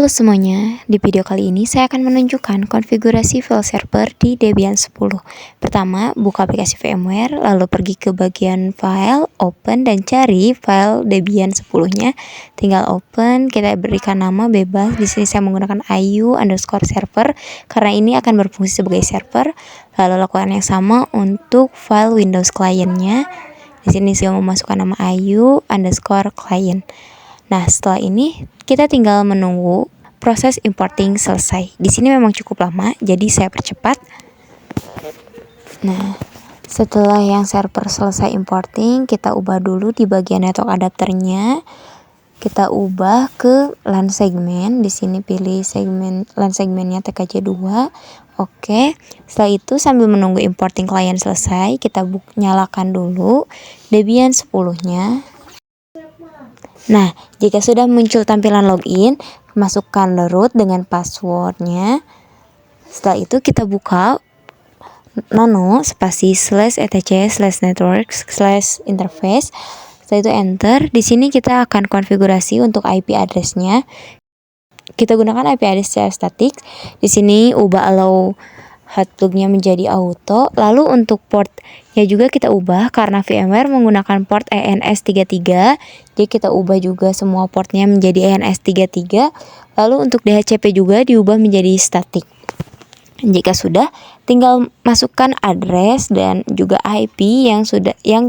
Halo semuanya, di video kali ini saya akan menunjukkan konfigurasi file server di Debian 10. Pertama, buka aplikasi VMware, lalu pergi ke bagian file, open, dan cari file Debian 10-nya. Tinggal open, kita berikan nama bebas. Di sini saya menggunakan IU_server karena ini akan berfungsi sebagai server. Lalu lakukan yang sama untuk file Windows client-nya. Di sini saya memasukkan nama IU_client. Nah, setelah ini kita tinggal menunggu proses importing selesai. Di sini memang cukup lama, jadi saya percepat. Nah, setelah yang server selesai importing, kita ubah dulu di bagian network adapternya. Kita ubah ke LAN segmen. Di sini pilih segmen LAN segmennya TKJ 2. Oke. Setelah itu sambil menunggu importing client selesai, kita nyalakan dulu Debian 10-nya. Nah, jika sudah muncul tampilan login, masukkan root dengan passwordnya. Setelah itu kita buka nano spasi /etc/networks/interface. Setelah itu enter. Di sini kita akan konfigurasi untuk IP address-nya. Kita gunakan IP address secara statik. Di sini ubah allow hotplug-nya menjadi auto. Lalu untuk portnya juga kita ubah karena VMware menggunakan port ENS33. Jadi kita ubah juga semua portnya menjadi ENS33. Lalu untuk DHCP juga diubah menjadi statik. Jika sudah, tinggal masukkan address dan juga IP yang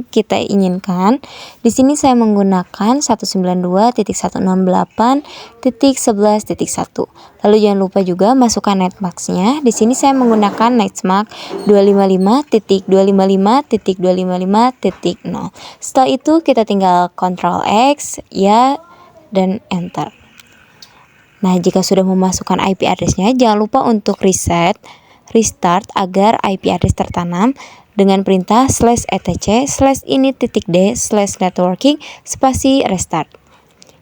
kita inginkan. Di sini saya menggunakan 192.168.11.1. Lalu jangan lupa juga masukkan netmask-nya. Di sini saya menggunakan netmask 255.255.255.0. Setelah itu kita tinggal Ctrl X ya dan enter. Nah, jika sudah memasukkan IP address-nya, jangan lupa untuk restart agar IP address tertanam dengan perintah /etc/ini.d/networking spasi restart.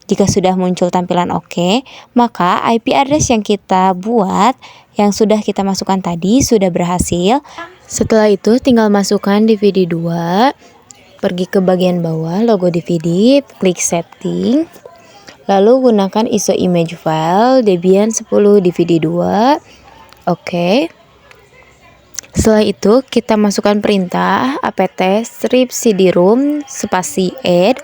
Jika sudah muncul tampilan OK, maka IP address yang kita buat, yang sudah kita masukkan tadi, sudah berhasil. Setelah itu tinggal masukkan DVD 2, pergi ke bagian bawah, logo DVD, klik setting. Lalu gunakan ISO image file Debian 10 DVD 2. Oke. Setelah itu kita masukkan perintah apt strip cd-rom spasi add.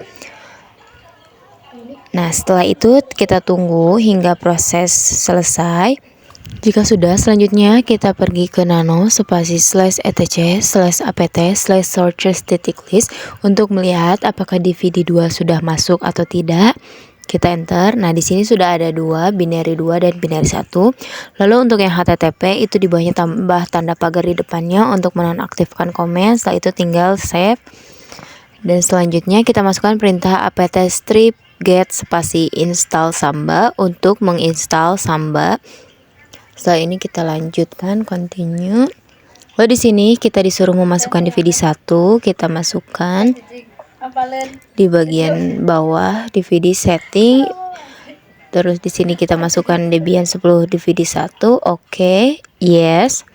Nah, setelah itu kita tunggu hingga proses selesai. Jika sudah, selanjutnya kita pergi ke nano spasi /etc/apt/sources.list untuk melihat apakah DVD 2 sudah masuk atau tidak. Kita enter. Nah, di sini sudah ada dua, binary 2 dan binary 1. Lalu untuk yang HTTP itu di bawahnya tambah tanda pagar di depannya untuk menonaktifkan komen. Setelah itu tinggal save. Dan selanjutnya kita masukkan perintah apt strip get spasi install Samba untuk menginstal Samba. Setelah ini kita lanjutkan continue. Lalu di sini kita disuruh memasukkan DVD 1, kita masukkan di bagian bawah DVD setting. Terus di sini kita masukkan Debian 10 DVD 1. Oke, yes.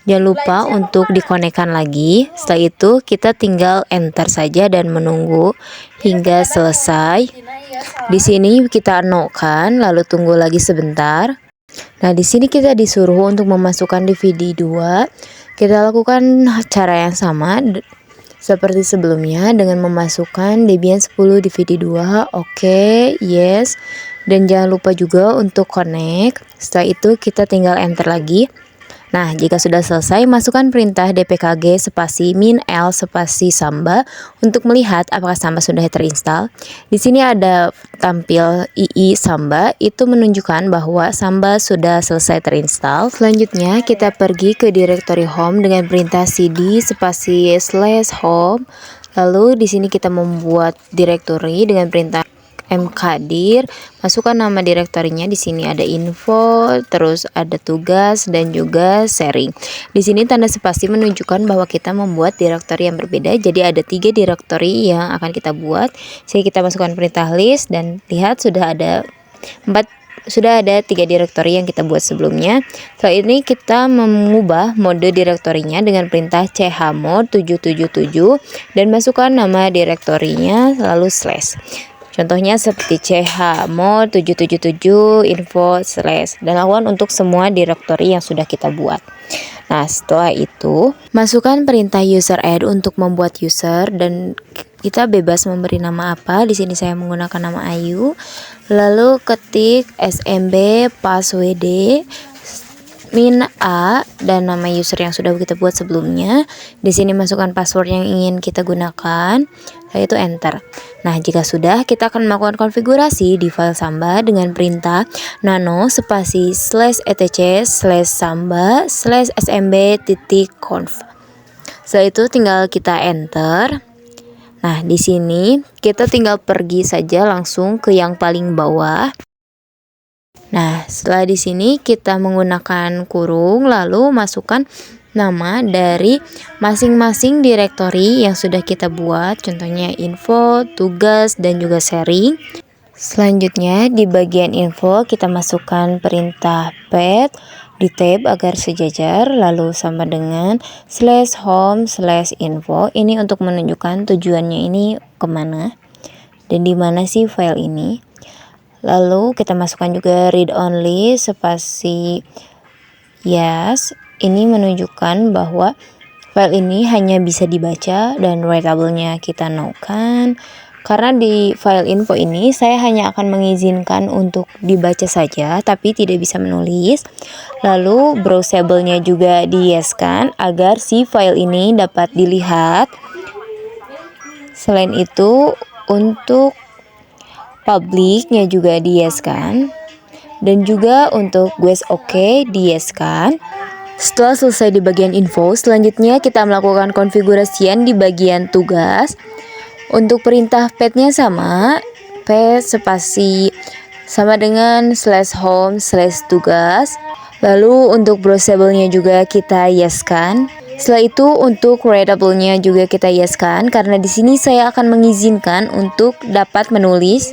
Jangan lupa untuk dikonekkan lagi. Setelah itu kita tinggal enter saja dan menunggu hingga selesai. Di sini kita no-kan, lalu tunggu lagi sebentar. Nah, di sini kita disuruh untuk memasukkan DVD 2. Kita lakukan cara yang sama seperti sebelumnya dengan memasukkan Debian 10 DVD 2. Oke, yes. Dan jangan lupa juga untuk connect. Setelah itu kita tinggal enter lagi. Nah, jika sudah selesai, masukkan perintah dpkg spasi -l spasi Samba untuk melihat apakah Samba sudah terinstall. Di sini ada tampil II Samba, itu menunjukkan bahwa Samba sudah selesai terinstall. Selanjutnya kita pergi ke directory home dengan perintah cd spasi /home. Lalu di sini kita membuat directory dengan perintah mkdir, masukkan nama direktorinya. Di sini ada info, terus ada tugas dan juga sharing. Di sini tanda spasi menunjukkan bahwa kita membuat direktori yang berbeda. Jadi ada 3 direktori yang akan kita buat. Jadi kita masukkan perintah list dan lihat sudah ada 3 direktori yang kita buat sebelumnya. Setelah ini kita mengubah mode direktorinya dengan perintah chmod 777 dan masukkan nama direktorinya lalu slash. Contohnya seperti chmod 777 info slash dan lakukan untuk semua directory yang sudah kita buat. Nah, setelah itu masukkan perintah user add untuk membuat user dan kita bebas memberi nama apa. Di sini saya menggunakan nama Ayu. Lalu ketik smb passwd min a dan nama user yang sudah kita buat sebelumnya. Di sini masukkan password yang ingin kita gunakan, yaitu enter. Nah, jika sudah, kita akan melakukan konfigurasi di file Samba dengan perintah nano spasi /etc/samba/smb.conf. Setelah itu tinggal kita enter. Nah, di sini kita tinggal pergi saja langsung ke yang paling bawah. Nah, setelah di sini kita menggunakan kurung lalu masukkan nama dari masing-masing directory yang sudah kita buat, contohnya info, tugas, dan juga sharing. Selanjutnya di bagian info kita masukkan perintah pet di tab agar sejajar, lalu sama dengan /home/info. Ini untuk menunjukkan tujuannya ini kemana dan di mana sih file ini. Lalu kita masukkan juga read only spasi yes. Ini menunjukkan bahwa file ini hanya bisa dibaca dan writable-nya kita no-kan. Karena di file info ini saya hanya akan mengizinkan untuk dibaca saja tapi tidak bisa menulis. Lalu browsable-nya juga di-yes-kan agar si file ini dapat dilihat. Selain itu untuk public-nya juga di-yes-kan. Dan juga untuk guess OK di-yes-kan. Setelah selesai di bagian info, selanjutnya kita melakukan konfigurasian di bagian tugas. Untuk perintah petnya sama, pet spasi sama dengan /home/tugas. Lalu untuk browsable-nya juga kita yes-kan. Setelah itu untuk writable-nya juga kita yes-kan karena di sini saya akan mengizinkan untuk dapat menulis.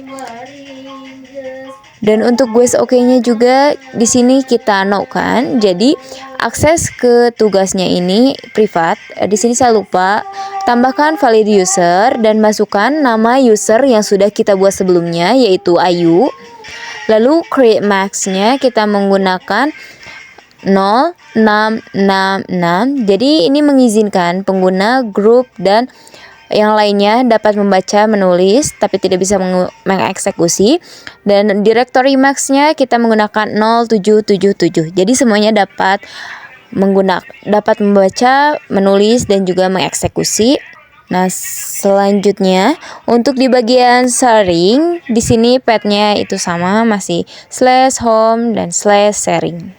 Dan untuk guess OK-nya juga di sini kita no-kan. Jadi akses ke tugasnya ini privat. Di sini saya lupa. Tambahkan valid user dan masukkan nama user yang sudah kita buat sebelumnya yaitu Ayu. Lalu create max-nya kita menggunakan 0666. Jadi ini mengizinkan pengguna grup dan yang lainnya dapat membaca, menulis, tapi tidak bisa mengeksekusi. Dan directory max-nya kita menggunakan 0777. Jadi semuanya dapat membaca, menulis, dan juga mengeksekusi. Nah, selanjutnya untuk di bagian sharing, di sini petnya itu sama, masih /home dan /sharing.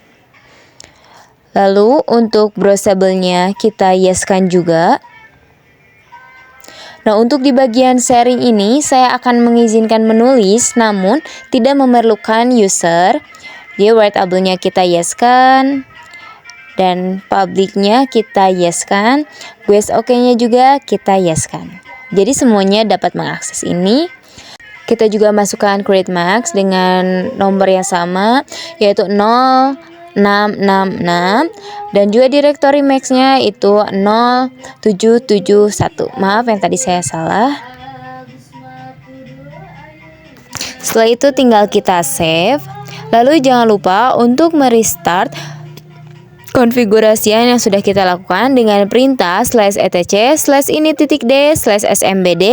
Lalu untuk browsable-nya kita yes-kan juga. Nah, untuk di bagian sharing ini saya akan mengizinkan menulis namun tidak memerlukan user. Jadi writable-nya kita yes-kan dan public-nya kita yes-kan. Guess OK-nya juga kita yes-kan. Jadi semuanya dapat mengakses ini. Kita juga masukkan create max dengan nomor yang sama yaitu 0666 dan juga directory max-nya itu 0771. Maaf yang tadi saya salah. Setelah itu tinggal kita save. Lalu jangan lupa untuk merestart konfigurasian yang sudah kita lakukan dengan perintah /etc/ini.d/smbd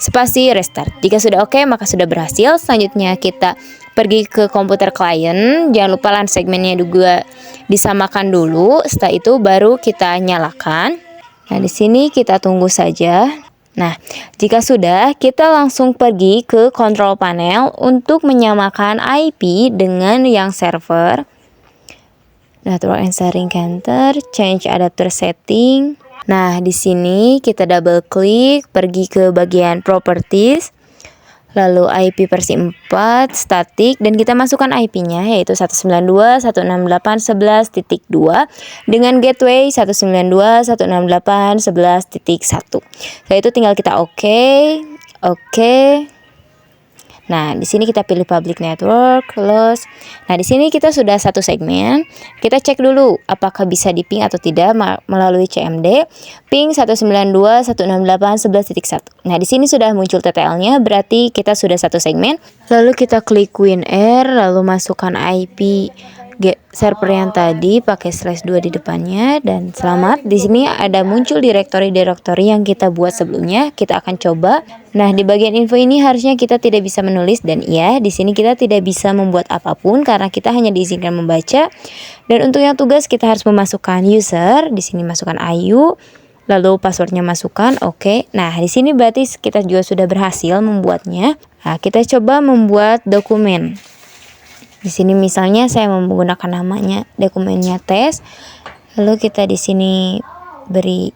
spasi restart. Jika sudah oke, maka sudah berhasil. Selanjutnya kita pergi ke komputer klien. Jangan lupa LAN segmennya juga disamakan dulu. Setelah itu baru kita nyalakan. Nah, di sini kita tunggu saja. Nah, jika sudah, kita langsung pergi ke control panel untuk menyamakan IP dengan yang server. Network and sharing counter, change adapter setting. Nah, di sini kita double klik, pergi ke bagian properties. Lalu IP versi 4 static dan kita masukkan IP-nya yaitu 192.168.11.2 dengan gateway 192.168.11.1. Setelah itu tinggal kita oke. Nah, di sini kita pilih public network, close. Nah, di sini kita sudah satu segmen. Kita cek dulu apakah bisa di ping atau tidak melalui CMD. Ping 192.168.11.1. Nah, di sini sudah muncul TTL-nya, berarti kita sudah satu segmen. Lalu kita klik WinR, lalu masukkan IP server yang tadi pakai /2 di depannya, dan selamat, di sini ada muncul direktori-direktori yang kita buat sebelumnya. Kita akan coba. Nah, di bagian info ini harusnya kita tidak bisa menulis, dan iya, di sini kita tidak bisa membuat apapun karena kita hanya diizinkan membaca. Dan untuk yang tugas kita harus memasukkan user, di sini masukkan Ayu, lalu passwordnya masukkan, oke. Nah, di sini berarti kita juga sudah berhasil membuatnya. Nah, kita coba membuat dokumen. Di sini misalnya saya menggunakan namanya dokumennya tes. Lalu kita di sini beri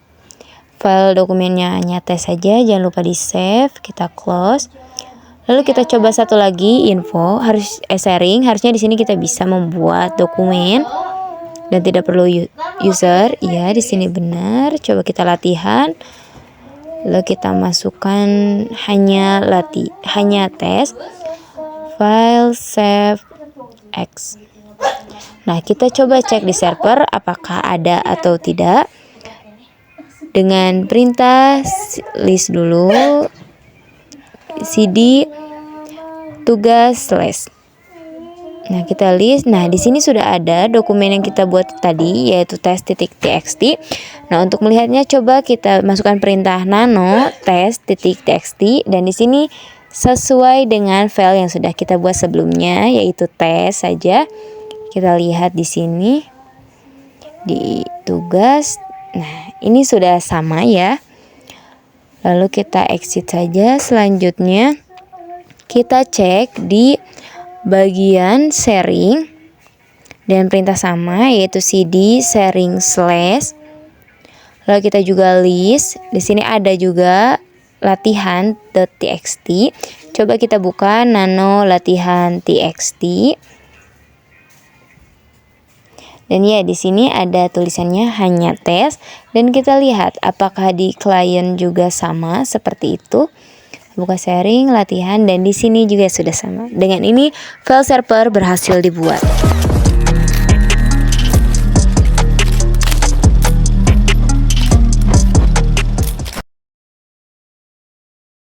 file dokumennya hanya tes saja, jangan lupa di save, kita close. Lalu kita coba satu lagi info, sharing. Harusnya di sini kita bisa membuat dokumen dan tidak perlu user. Ya, di sini benar. Coba kita latihan. Lalu kita masukkan hanya tes, file save X. Nah, kita coba cek di server apakah ada atau tidak dengan perintah list dulu cd tugas /. Nah, kita list. Nah, di sini sudah ada dokumen yang kita buat tadi, yaitu tes.txt. Nah, untuk melihatnya coba kita masukkan perintah nano tes.txt, dan di sini sesuai dengan file yang sudah kita buat sebelumnya, yaitu tes saja. Kita lihat di sini di tugas. Nah, ini sudah sama ya. Lalu kita exit saja. Selanjutnya kita cek di bagian sharing dan perintah sama, yaitu cd sharing /. Lalu kita juga list. Di sini ada juga latihan.txt. Coba kita buka nano latihan.txt. Dan ya, di sini ada tulisannya hanya tes, dan kita lihat apakah di klien juga sama seperti itu. Buka sharing, latihan, dan di sini juga sudah sama. Dengan ini file server berhasil dibuat.